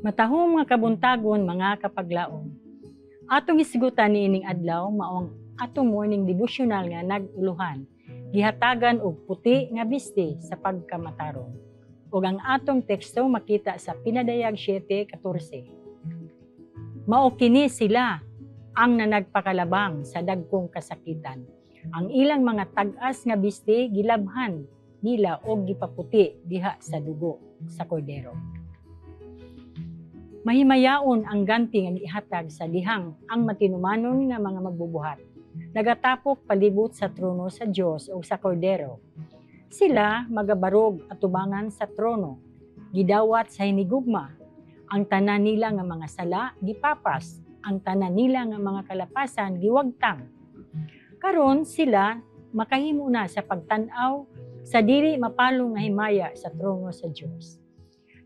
Matahong mga kabuntagon, mga kapaglaom. Atong hisgutan niining adlaw maong atong morning devotional nga naguluhan. Gihatagan og puti nga biste sa pagkamatarong. Ug ang atong teksto makita sa Pinadayag 7:14. Mao kini sila ang nanagpakalabang sa dagkong kasakitan. Ang ilang mga tag-as nga biste gilabhan nila og gipaputi diha sa dugo sa kordero. Mahimayaon ang ganti nga gihatag sa dihang ang matinumanon nga mga magbubuhat. Nagatapok palibot sa trono sa Dios o sa kordero. Sila magabarog atubangan sa trono, gidawat sa hinigugma. Ang tanan nila nga mga sala gipapas, ang tanan nila nga mga kalapasan giwagtang. Karon sila makahimo na sa pagtan-aw sa dili mapalong nga himaya sa trono sa Dios.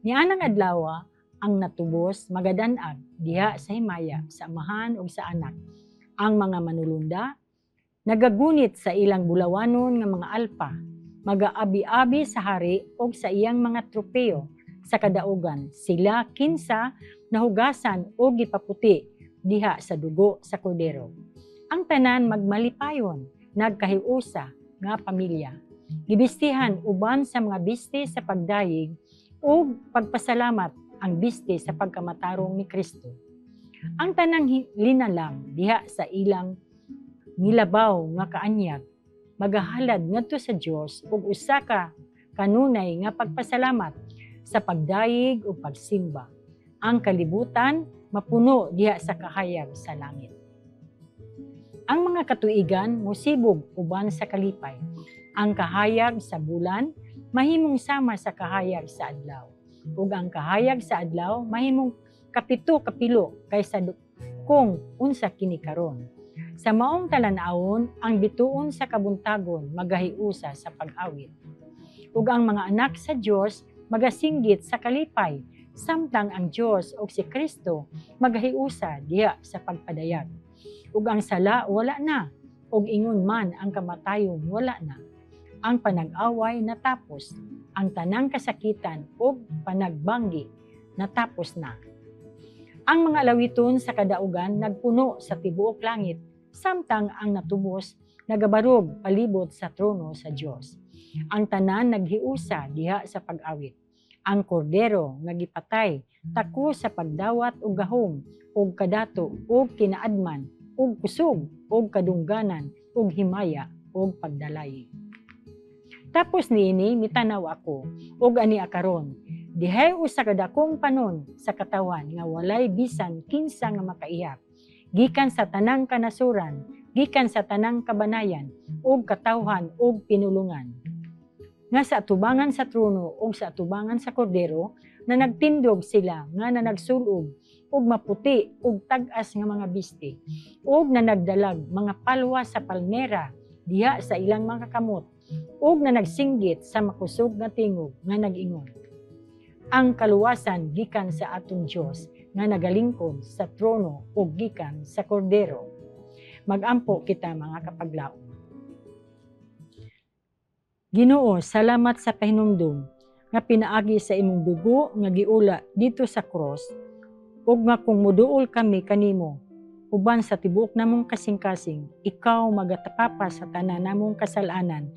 Nianang adlaw ang natubos magadan-ag diha sa himaya sa amahan ug sa anak. Ang mga manulunda nagagunit sa ilang bulawanon nga mga alpa, magaabi-abi sa hari ug sa iyang mga tropeo sa kadaugan. Sila kinsa nahugasan ug gipaputi diha sa dugo sa kordero. Ang tanan magmalipayon, nagkahiusa nga pamilya. Gibistihan uban sa mga biste sa pagdayeg ug pagpasalamat ang biste sa pagkamatarong ni Kristo. Ang tanang linalang diha sa ilang nilabaw nga kaanyag, magahalad ngadto sa Dios ug usa ka kanunay nga pagpasalamat sa pagdayeg ug pagsimba. Ang kalibutan mapuno diha sa kahayag sa langit. Ang mga katuigan mosibog uban sa kalipay. Ang kahayag sa bulan mahimong sama sa kahayag sa adlaw. Ug ang kahayag sa adlaw mahimong kapilo kaysa kung unsa kini karon. Sa maong talan-awon, ang bituon sa kabuntagon magahiusa sa pag-awit. Ug ang mga anak sa Dios magasinggit sa kalipay, samtang ang Dios ug si Kristo magahiusa diha sa pagpadayag. Ug ang sala wala na, ug ingon man ang kamatayon wala na. Ang panag-away natapos, ang tanang kasakitan ug panagbanggi natapos na. Ang mga lawiton sa kadaugan nagpuno sa tibuok langit, samtang ang natubos nagabarog palibot sa trono sa Dios. Ang tanan naghiusa diha sa pag-awit. Ang kordero nga gipatay tako sa pagdawat og gahom ug kadato ug kinaadman ug kusog ug kadungganan ug himaya ug pagdalay. Tapos niini mitanaw ako ug ani akaron dihay usa ka dakong panon sa katawan nga walay bisan kinsa nga makaiyak gikan sa tanang kanasuran, gikan sa tanang kabanayan ug katawhan ug pinulungan. Nga sa atubangan sa trono ug sa atubangan sa kordero na nagtindog sila nga nanagsulog ug maputi ug tag-as nga mga biste ug na nagdalag mga palwa sa palmera diha sa ilang mga kamot ug na nagsinggit sa makusog nga tingog nga nag-ingon. Ang kaluwasan gikan sa atong Dios nga nagalingkod sa trono ug gikan sa kordero. Magampo kita mga kapaglaom. Ginoo, salamat sa pahinumdum nga pinaagi sa imong dugo nga giula dito sa cross ug nga kung moduol kami kanimo uban sa tibuok namong kasing-kasing, ikaw magatapapa sa tanan namong kasalanan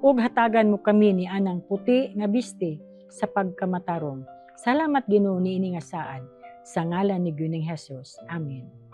ug hatagan mo kami ni anang puti nga biste sa pagkamatarong. Salamat Ginoo niini nga saad sa ngalan ni Ginoong Hesus. Amen.